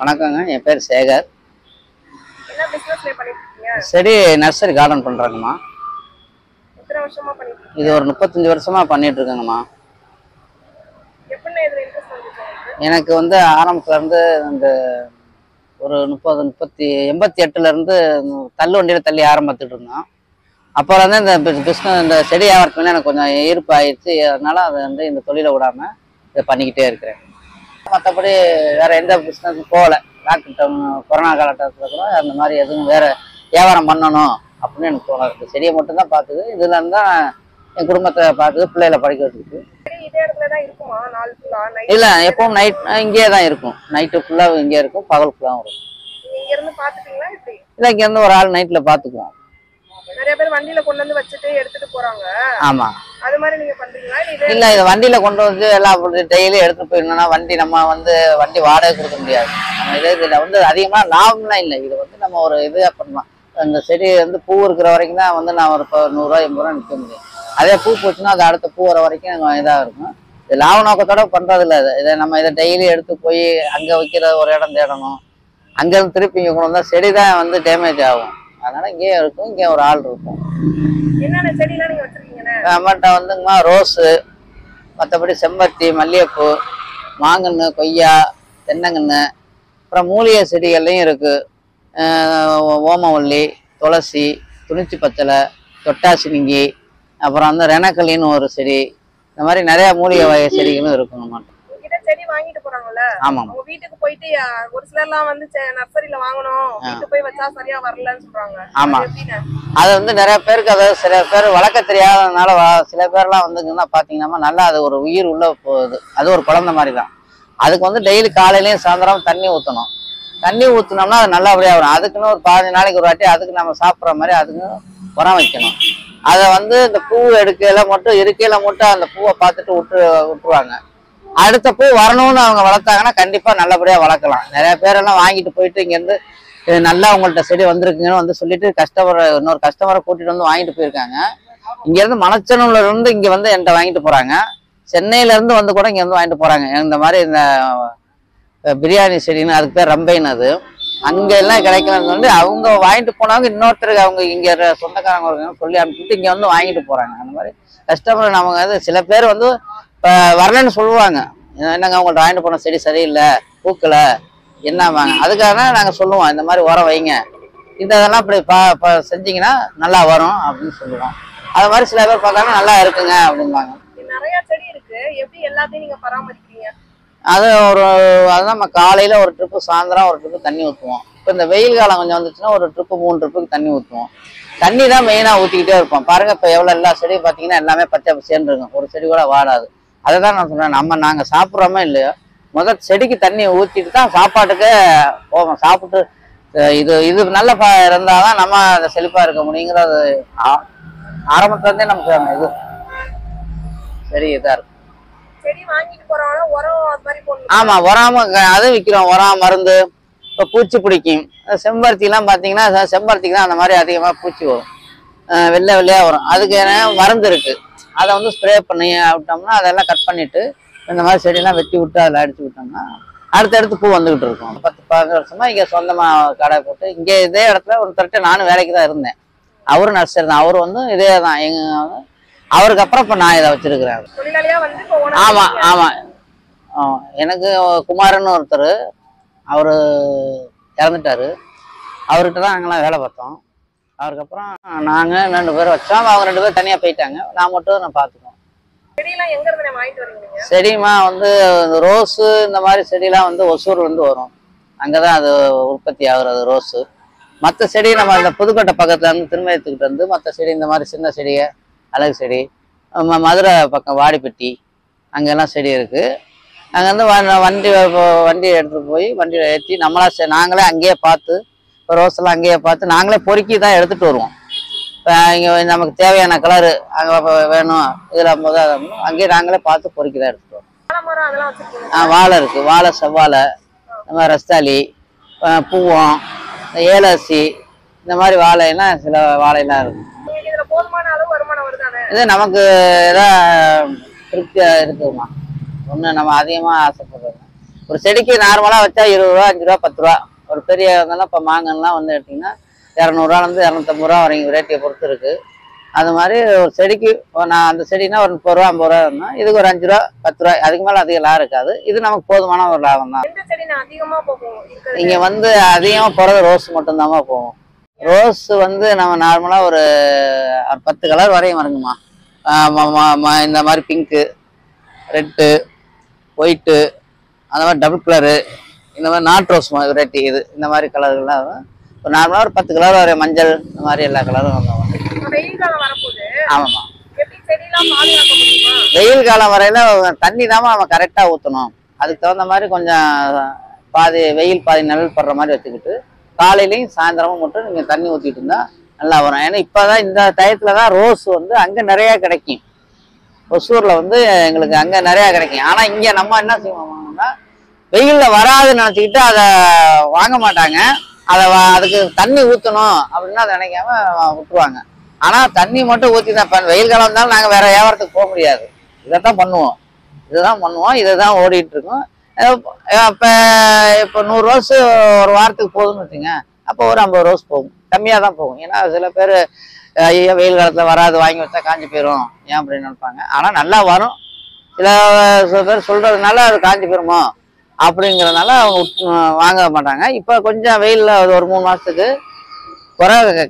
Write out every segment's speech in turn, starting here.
வணக்கங்க, என் பேர் சேகர். என்ன பிசினஸ் பண்ணிட்டு இருக்கீங்க? செடி நர்சரி கார்டன் பண்றேங்கம்மா. எத்தனை வருஷமா பண்ணிட்டு இருக்கீங்க? இது ஒரு 35 வருஷமா பண்ணிட்டு இருக்கேங்கம்மா. எப்படிண்ணே இதுல இன்ட்ரெஸ்ட் வந்துச்சு உங்களுக்கு? எனக்கு ஆரம்பத்துல இருந்து இந்த ஒரு 88ல இருந்து தள்ளு வண்டியில தள்ளி ஆரம்பித்துட்டு இருந்தோம். அப்புறம் இந்த பிஸ்னஸ் இந்த செடி வியாபாரத்துல எனக்கு கொஞ்சம் ஈர்ப்பு ஆயிடுச்சு. அதனால அதை இந்த தொழிலை விடாம இதை பண்ணிக்கிட்டே இருக்கிறேன். மற்றபடி வேற எந்த பிஸ்னஸும் போகல. லாக்டவுன் கொரோனா காலகட்டத்தில் கூட அந்த மாதிரி எதுவும் வேற வியாபாரம் பண்ணணும் அப்படின்னு எனக்கு தோணுது. செடியை மட்டும்தான் பார்த்துது. இதுல இருந்தா என் குடும்பத்தை பார்த்துது, பிள்ளைகளை படிக்க வச்சுக்கிட்டு. இதே இடத்துல தான் இருக்குமா நாள் ஃபுல்லா? இல்ல, எப்பவும் நைட் இங்கே தான் இருக்கும். நைட்டு ஃபுல்லா இங்கே இருக்கும், பகல் ஃபுல்லாவும் இருக்கும். இங்க இருந்து பாத்துட்டீங்களா எப்படி? இல்ல, இங்க இருந்து ஒரு ஆள் நைட்ல பாத்துக்குவோம். நிறைய பேர் வண்டியில கொண்டு வந்து வச்சுட்டு எடுத்துட்டு போறாங்க. ஆமா, அது மாதிரி நீங்க பண்றீங்களா? இல்ல, இது வண்டியில கொண்டு வந்து எல்லாம் டெய்லி எடுத்துட்டு போயிடணும்னா வண்டி நம்ம வண்டி வாடகை கொடுக்க முடியாது. நம்ம இதுல அதிகமா லாபம்லாம் இல்லை. இது நம்ம ஒரு இதுவா பண்ணலாம். அந்த செடி பூ இருக்கிற வரைக்கும் தான் நான் ஒரு 100 ரூபா 80 ரூபா நிற்க முடியும். அதே பூ போச்சுன்னா அது அடுத்த பூ வர வரைக்கும் இதாக இருக்கும். இது லாப நோக்கத்தோட பண்றது இல்லை. இதை நம்ம டெய்லி எடுத்து போய் அங்க வைக்கிற ஒரு இடம் தேடணும். அங்கிருந்து திருப்பி இங்க கொண்டு வந்தா செடி தான் டேமேஜ் ஆகும். அதனால இங்கேயே இருக்கும், இங்கே ஒரு ஆள் இருக்கும். என்னென்ன செடிலாம் நீங்க வச்சிருக்கீங்க? நம்மகிட்ட ரோஸு, மற்றபடி செம்பருத்தி, மல்லிகைப்பூ, மாங்கன்று, கொய்யா, தென்னங்கன்று, அப்புறம் மூலிகை செடிகள்லையும் இருக்கு. ஓமவல்லி, துளசி, துணிச்சி பச்சலை, தொட்டாசினிங்கி, அப்புறம் ரெனக்கல்லின்னு ஒரு செடி. இந்த மாதிரி நிறைய மூலிகை வகை செடிகளும் இருக்கும் நம்மகிட்ட. செடி வாங்கிட்டு போறாங்கல்ல, ஆமா, உங்க வீட்டுக்கு போயிட்டு ஒரு சிலர்லாம் நர்சரியில வாங்கணும், வீட்டுக்கு போய் வச்சா சரியா வரலன்னு சொல்றாங்க. ஆமா, அது நிறைய பேருக்கு, அதாவது சில பேர் வளர்க்க தெரியாததுனால சில பேர்லாம் பாத்தீங்கன்னா நல்லா அது ஒரு உயிர் உள்ள போகுது. அது ஒரு குழந்தை மாதிரி தான். அதுக்கு டெய்லி காலையிலயும் சாயந்தரம் தண்ணி ஊற்றணும். தண்ணி ஊற்றினோம்னா அது நல்லபடியா வரும். அதுக்குன்னு ஒரு 15 நாளைக்கு ஒரு வாட்டி அதுக்கு நம்ம சாப்பிட்ற மாதிரி அதுக்கு உரம் வைக்கணும். அதை இந்த பூ எடுக்கையில மட்டும் இருக்கையில மட்டும் அந்த பூவை பார்த்துட்டு விட்டுருவாங்க. அடுத்த பூ வரணும்னு அவங்க வளர்த்தாங்கன்னா கண்டிப்பா நல்லபடியா வளர்க்கலாம். நிறைய பேரெல்லாம் வாங்கிட்டு போயிட்டு இங்கேருந்து நல்லா உங்கள்கிட்ட செடி வந்திருக்குங்கன்னு சொல்லிட்டு இன்னொரு கஸ்டமரை கூட்டிட்டு வாங்கிட்டு போயிருக்காங்க. இங்க இருந்து மணச்சனூர்ல இருந்து இங்க என்கிட்ட வாங்கிட்டு போறாங்க. சென்னையில இருந்து கூட இங்க வாங்கிட்டு போறாங்க. இந்த மாதிரி இந்த பிரியாணி செடின்னு, அதுக்கு பேர் ரம்பைன்னு, அது அங்க எல்லாம் கிடைக்கலன்னு அவங்க வாங்கிட்டு போனாங்க. இன்னொருத்தருக்கு அவங்க இங்க சொந்தக்காரங்க சொல்லி அனுப்பிட்டு இங்க வாங்கிட்டு போறாங்க. அந்த மாதிரி கஸ்டமர் நமக்கு சில பேர் வரலன்னு சொல்லுவாங்க. என்னங்க உங்கள்ட்ட வாங்கிட்டு போன செடி சரியில்லை, பூக்கல என்ன வாங்க. அதுக்காக நாங்க சொல்லுவோம், இந்த மாதிரி உரம் வைங்க, இதெல்லாம் இப்படி செஞ்சீங்கன்னா நல்லா வரும் அப்படின்னு சொல்லுவோம். அது மாதிரி சில பேர் பார்த்தாங்கன்னா நல்லா இருக்குங்க அப்படின்பாங்க. நிறைய செடி இருக்கு, எப்படி எல்லாத்தையும் நீங்க பராமரிக்கிறீங்க? அதுதான் நம்ம காலையில ஒரு ட்ரிப்பு, சாயந்தரம் ஒரு ட்ரிப்பு தண்ணி ஊற்றுவோம். இப்போ இந்த வெயில் காலம் கொஞ்சம் வந்துச்சுன்னா ஒரு ட்ரிப்பு 3 ட்ரிப்புக்கு தண்ணி ஊற்றுவோம். தண்ணி தான் மெயினா ஊற்றிக்கிட்டே இருப்போம். பாருங்க, இப்போ எவ்வளோ எல்லா செடியும் பார்த்தீங்கன்னா எல்லாமே பச்சை பசேன்னு இருக்கும். ஒரு செடி கூட வாடாது. அதை தான் நான் சொன்னேன், நாங்கள் சாப்பிட்றோமே இல்லையோ முதல் செடிக்கு தண்ணி ஊற்றிட்டு தான் சாப்பாட்டுக்கு போவோம். சாப்பிட்டு இது நல்ல இருந்தாதான் நம்ம அதை செழிப்பா இருக்க முடியுங்கிறது ஆரம்பத்துலேருந்தே நமக்கு இது சரி இதா இருக்கும். செடி வாங்கிட்டு போறவங்க உரம் அது மாதிரி போடணும். ஆமா, உரம் அது விற்கிறோம். உரம், மருந்து. இப்போ பூச்சி பிடிக்கும். செம்பருத்திலாம் பார்த்தீங்கன்னா செம்பருத்திக்கு தான் அந்த மாதிரி அதிகமாக பூச்சி வரும், வெள்ளை வெள்ளையா வரும். அதுக்கு மருந்து இருக்கு. அதை ஸ்ப்ரே பண்ணி விட்டோம்னா அதெல்லாம் கட் பண்ணிட்டு இந்த மாதிரி செடியெல்லாம் வெட்டி விட்டு அதில் அடிச்சு விட்டோம்னா அடுத்தடுத்து பூ வந்துகிட்டு இருக்கும். 10-15 வருஷமா இங்கே சொந்தமா கடை போட்டு இங்கே இதே இடத்துல ஒருத்தர்கிட்ட நானும் வேலைக்கு தான் இருந்தேன். அவரும் நர்சரி தான். அவரு இதே தான் அவருக்கு அப்புறம் இப்போ நான் இதை வச்சிருக்கிறேன். ஆமா ஆமா, எனக்கு குமாரன்னு ஒருத்தர், அவரு இறந்துட்டாரு. அவர்கிட்ட தான் நாங்களாம் வேலை பார்த்தோம். அதுக்கப்புறம் நாங்க 2 பேரும் வச்சோம். அவங்க 2 பேரும் தனியா போயிட்டாங்க. நான் மட்டும் பார்த்துக்குவோம். செடிமா ரோஸு, இந்த மாதிரி செடியெல்லாம் ஒசூர்ல இருந்து வரும். அங்கதான் அது உற்பத்தி ஆகுறது ரோஸு. மற்ற செடி நம்ம இந்த புதுக்கோட்டை பக்கத்துல இருந்து திருமயத்துக்கிட்ட மற்ற செடி, இந்த மாதிரி சின்ன செடியை, அழகு செடி, மதுரை பக்கம் வாடிப்பட்டி அங்கெல்லாம் செடி இருக்கு. அங்கே வண்டி எடுத்துட்டு போய் வண்டியில ஏற்றி நாங்களே அங்கேயே பார்த்து ரோஸ் எல்லாம் அங்கேயே பார்த்து நாங்களே பொறுக்கி தான் எடுத்துட்டு வருவோம். இங்கே நமக்கு தேவையான கலரு அங்கே வேணும் இதில் அங்கேயே நாங்களே பார்த்து பொறுக்கி தான் எடுத்துட்டு வரோம். வாழை இருக்கு, வாழை, செவ்வாழை, இந்த மாதிரி ரஸ்தாலி, பூவம், ஏலசி, இந்த மாதிரி வாழையெல்லாம் சில வாழையெல்லாம் இருக்கு. இது நமக்கு ஏதாவது திருப்தியா இருக்குமா, ஒன்று நம்ம அதிகமாக ஆசைப்படுறோம். ஒரு செடிக்கு நார்மலாக வச்சா 20 ரூபா 5 ரூபா 10 ரூபா. ஒரு பெரிய இப்போ மாங்கன்லாம் வந்து எடுத்திங்கன்னா 200 250 ரூபா வரைக்கும் ரேட்டியை பொறுத்து இருக்குது. அது மாதிரி ஒரு செடிக்கு நான் அந்த செடினா ஒரு 30 ரூபா 50 ரூபா இருந்தால் இதுக்கு ஒரு 5 ரூபா 10 ரூபா, அதுக்கு மேலே அதிக லாபம் இருக்காது. இது நமக்கு போதுமான ஒரு லாபம் தான். இங்கே வந்து அதிகமாக போகிறது ரோஸ் மட்டும்தாம்மா போகும். ரோஸ் வந்து நம்ம நார்மலாக ஒரு 10 கலர் வரையும் வருங்கம்மா. இந்த மாதிரி பிங்க்கு, ரெட்டு, ஒயிட்டு, அந்த மாதிரி டபுள் கலரு, இந்த மாதிரி நாட் ரோஸ் வெரைட்டி இது இந்த மாதிரி கலர்கள்லாம் ஒரு நார்மலாக ஒரு 10 கலர் வரையும், மஞ்சள் இந்த மாதிரி எல்லா கலரும் வந்தோம். ஆமாம்மா. வெயில் காலம் வரையில தண்ணி தான் நம்ம கரெக்டாக ஊற்றணும். அதுக்கு தகுந்த மாதிரி கொஞ்சம் பாதி வெயில் பாதி நிழல் படுற மாதிரி வச்சுக்கிட்டு காலையிலையும் சாயந்தரமும் மட்டும் நீங்கள் தண்ணி ஊற்றிட்டு இருந்தால் நல்லா வரும். ஏன்னா இப்போ தான் இந்த டயத்தில் தான் ரோஸ் வந்து அங்கே நிறையா கிடைக்கும். ஒசூரில் வந்து எங்களுக்கு அங்கே நிறையா கிடைக்கும். ஆனால் இங்கே நம்ம என்ன செய்வோம்னா வெயிலில் வராதுன்னு நினச்சிக்கிட்டு அதை வாங்க மாட்டாங்க. அதுக்கு தண்ணி ஊற்றணும் அப்படின்னா அதை நினைக்காம விட்டுருவாங்க. ஆனால் தண்ணி மட்டும் ஊற்றி தான். இப்போ வெயில் காலம் இருந்தாலும் நாங்கள் வேறு வியாபாரத்துக்கு போக முடியாது. இதைத்தான் பண்ணுவோம், இதை தான் ஓடிட்டு இருக்கோம். இப்போ 100 ரோஸ் ஒரு வாரத்துக்கு போகுதுன்னு வச்சுங்க, அப்போ ஒரு 50 ரோஸ் போகும். கம்மியாக தான் போகும். ஏன்னா சில பேர் ஐயோ வெயில் காலத்தில் வராது, வாங்கி வச்சா காஞ்சி போயிடும் ஏன் அப்படின்னு நினைப்பாங்க. ஆனால் நல்லா வரும். சில பேர் சொல்கிறதுனால அது காஞ்சி போயிருமோ அப்படிங்கிறதுனால அவங்க வாங்க மாட்டாங்க. இப்போ கொஞ்சம் வெயிலில் ஒரு 3 மாதத்துக்கு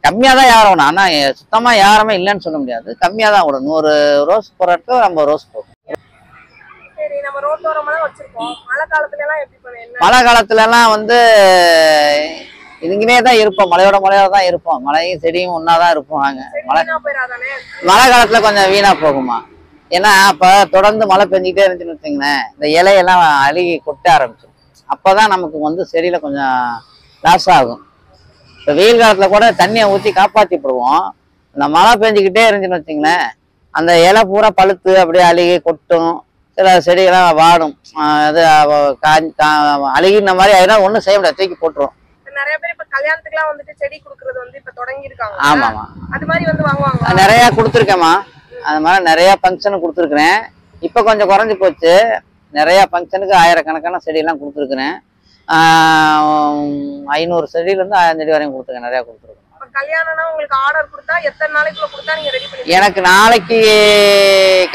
கம்மியாக தான் யாரும். ஆனால் சுத்தமாக யாருமே இல்லைன்னு சொல்ல முடியாது. கம்மியாக தான் விடும். 100 ரோஸ் போகிற இடத்துல 50 ரோஸ் போகும். மழை காலத்துலலாம் வந்து இதுங்கனே தான் இருப்போம். மழையோட தான் இருப்போம். மழையும் செடியும் ஒன்னாதான் இருப்போம். நாங்கள் மழை காலத்துல கொஞ்சம் வீணா போகுமா. ஏன்னா அப்ப தொடர்ந்து மழை பெஞ்சிக்கிட்டே இருந்துச்சுன்னு வச்சுங்களேன், இந்த இலையெல்லாம் அழுகி கொட்ட ஆரம்பிச்சிடும். அப்பதான் நமக்கு வந்து செடியில கொஞ்சம் லாஸ் ஆகும். இப்போ வெயில் காலத்துல கூட தண்ணியை ஊற்றி காப்பாற்றிப்படுவோம். இந்த மழை பெஞ்சிக்கிட்டே இருந்துச்சுன்னு வச்சுங்களேன், அந்த இலை பூரா பழுத்து அப்படியே அழுகி கொட்டும். சில செடிகள்லாம் வாடும். அது அழுகின மாதிரி ஆயிடும். ஒன்றும் செய்ய முடியாது, தூக்கி போட்டுரும். நிறைய பேர் இப்ப கல்யாணத்துக்குலாம் வந்துட்டு செடி குடுக்கறது வந்து இப்ப தொடங்கி இருக்காங்க. ஆமாமா, அது மாதிரி வந்து வாங்குவாங்க. நிறைய கொடுத்துருக்கேம்மா. அது மாதிரி நிறைய ஃபங்க்ஷனுக்கு கொடுத்துருக்குறேன். இப்போ கொஞ்சம் குறைஞ்சி போச்சு. நிறைய ஃபங்க்ஷனுக்கு ஆயிரக்கணக்கான செடியெல்லாம் கொடுத்துருக்குறேன். 500 செடியிலேருந்து 1000 செடி வரையும் கொடுத்துருக்கேன். நிறையா கொடுத்துருக்கேன். கல்யாணம்னா உங்களுக்கு ஆர்டர் கொடுத்தா எத்தனை நாளைக்குள்ள கொடுத்தா நீங்க ரெடி பண்ணி? எனக்கு நாளைக்கு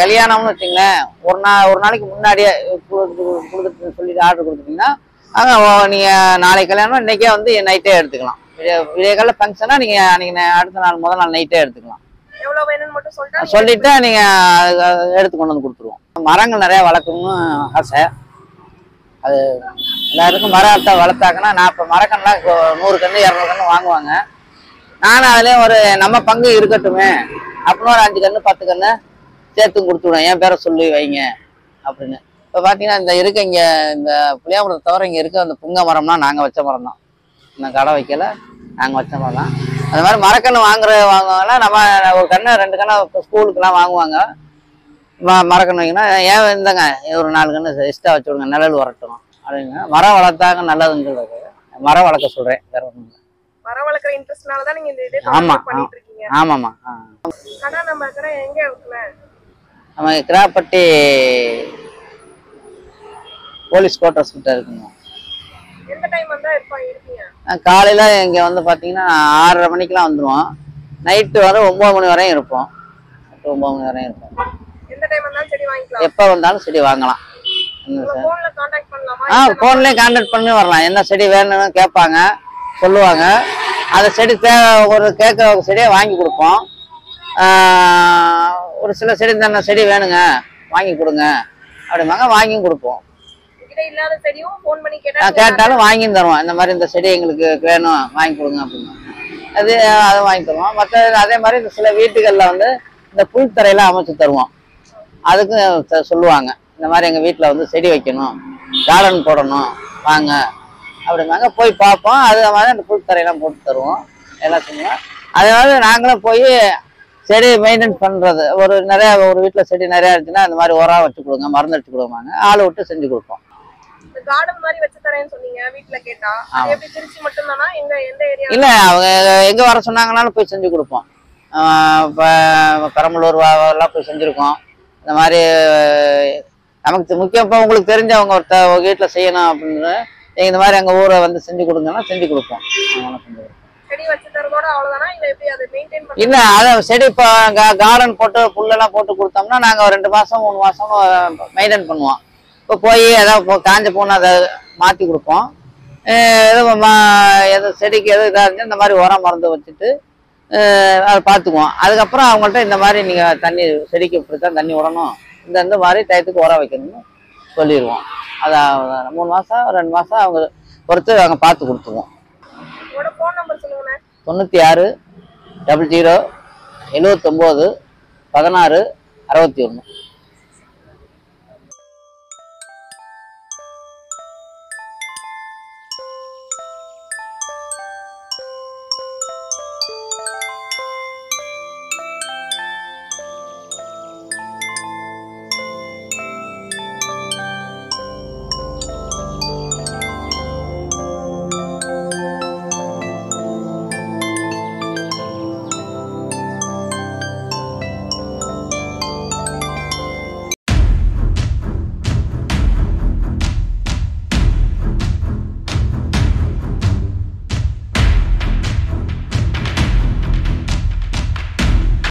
கல்யாணம்னு வச்சுங்களேன், ஒரு நாளைக்கு முன்னாடியே கொடுத்துட்டு சொல்லிட்டு ஆர்டர் கொடுத்துட்டீங்கன்னா நீங்கள் நாளைக்கு கல்யாணம் இன்னைக்கே வந்து நைட்டே எடுத்துக்கலாம். விடிய கால ஃபங்க்ஷனா நீங்கள் அன்னைக்கு அடுத்த நாள் முதல் நாள் நைட்டே எடுத்துக்கலாம். எவ்வளவு வேணும்னு மட்டும் சொல்லிட்டு நீங்கள் எடுத்து கொண்டு வந்து கொடுத்துருவோம். மரங்கள் நிறையா வளர்க்கணும்னு ஆசை. அது எல்லாருக்கும் மரத்தை வளர்த்தாங்கன்னா நான் இப்போ மரக்கன்லாம் 100 கன்று 200 கன்று வாங்குவாங்க. நானும் அதுலேயும் ஒரு நம்ம பங்கு இருக்கட்டுமே அப்படின்னு ஒரு 5 கன்று 10 கன்று சேர்த்து கொடுத்துடுவேன். என் பேரை சொல்லி வைங்க அப்படின்னு. இப்போ பார்த்தீங்கன்னா இங்கே இந்த புளியாமரத்தை தவிர இங்கே இருக்க அந்த புங்க மரம்லாம் நாங்கள் வச்ச மரம் தான். இன்னும் கடை வைக்கல, நாங்கள் வச்ச மரம் தான். அது மாதிரி மரக்கன்று வாங்குவாங்கன்னா நம்ம ஒரு கன்று 2 கன்று இப்போ ஸ்கூலுக்குலாம் வாங்குவாங்க. மரக்கன்று வைங்கன்னா ஏன் இந்தங்க ஒரு 4 கன்று எக்ஸ்ட்ரா வச்சு விடுங்க, நிழல் வரட்டும் அப்படிங்க. மரம் வளர்த்தாங்க நல்லதுங்கிறது மரம் வளர்க்க சொல்கிறேன். வேற ஒன்றும் இல்லை. மரம் வளர்க்குற இன்ட்ரெஸ்ட்னால தான் நீங்க இந்த இதே பண்ணிட்டு இருக்கீங்க. ஆமாம்மா. கடை நம்ம கடை எங்க இருக்குல? நம்ம கிராப்பட்டி போலீஸ் குவார்டர்ஸ் கிட்ட இருக்குங்க. எந்த டைம் வந்தா இருப்பீங்க? காலையில இங்க வந்து பாத்தீங்கன்னா 6:30 மணிக்கெல்லாம் வந்துருவோம். நைட்டு வர 9 மணி வரையும் இருப்போம். 9 மணி வரையும் இருப்போம். எந்த டைம் வந்தாலும் செடி வாங்கிக்கலாம். எப்ப வந்தாலும் செடி வாங்கலாம். போன்ல கான்டாக்ட் பண்ணலாமா? போன்லயே கான்டாக்ட் பண்ணி வரலாம். என்ன செடி வேணும்னு கேட்பாங்க, சொல்லுவாங்க. அந்த செடி ஒரு கேட்குற செடியை வாங்கி கொடுப்போம். ஒரு சில செடி தானே செடி வேணுங்க வாங்கி கொடுங்க அப்படிம்பாங்க, வாங்கியும் கொடுப்போம். கேட்டாலும் வாங்கி தருவோம். இந்த மாதிரி இந்த செடி எங்களுக்கு வேணும் வாங்கி கொடுங்க அப்படின்னு அதை வாங்கி தருவோம். மற்ற அதே மாதிரி இந்த சில வீட்டுகளில் வந்து இந்த புல் தரையெல்லாம் அமைச்சு தருவோம். அதுக்கும் சொல்லுவாங்க, இந்த மாதிரி எங்கள் வீட்டில் வந்து செடி வைக்கணும், கார்டன் போடணும் வாங்க அப்படிம்பாங்க. போய் பார்ப்போம். அது மாதிரி அந்த புல் தரையெல்லாம் போட்டு தருவோம். எல்லாம் செய்வோம். அதனால நாங்களும் போய் செடி மெயின்டைன் பண்ணுறது. ஒரு வீட்டில் செடி நிறையா இருந்துச்சுன்னா இந்த மாதிரி உரம் வச்சு கொடுங்க, மருந்து அடிச்சு கொடுப்பாங்க. ஆளை விட்டு செஞ்சு கொடுப்போம். இல்ல அவங்க எங்க வர சொன்னாங்கன்னாலும் போய் செஞ்சு கொடுப்போம். இப்ப பெரம்பலூர் எல்லாம் போய் செஞ்சிருக்கோம். இந்த மாதிரி நமக்கு முக்கியம் இப்போ உங்களுக்கு தெரிஞ்சவங்க ஒருத்தர் வீட்டில் செய்யணும் அப்படின்னு நீங்கள் இந்த மாதிரி எங்கள் ஊரை வந்து செஞ்சு கொடுங்கன்னா செஞ்சு கொடுப்போம். செடி வச்சு தரதோட அவ்வளவுதானா இல்ல எப்படி அதை மெயின்டைன் பண்ண? இல்லை அதை செடி இப்போ கார்டன் போட்டு புல்லெல்லாம் போட்டு கொடுத்தோம்னா நாங்கள் ஒரு 2 மாதம் 3 மாதம் மெயின்டைன் பண்ணுவோம். இப்போ போய் ஏதாவது காஞ்ச பூனை அதை மாற்றி கொடுப்போம். எது செடிக்கு எது இதாக இருந்துச்சு இந்த மாதிரி உரம் மருந்து வச்சுட்டு அதை பார்த்துக்குவோம். அதுக்கப்புறம் அவங்கள்ட்ட இந்த மாதிரி நீங்கள் தண்ணி செடிக்கு இப்படி தான் தண்ணி விடணும், இந்த மாதிரி டயத்துக்கு உரம் வைக்கணும்னு சொல்லிடுவோம். அதை 3 மாதம் 2 மாதம் அவங்க பொறுத்து அவங்க பார்த்து கொடுத்துருவோம். உங்களோட ஃபோன் நம்பர் சொல்லுங்கண்ணே. 96 00 79 16 61.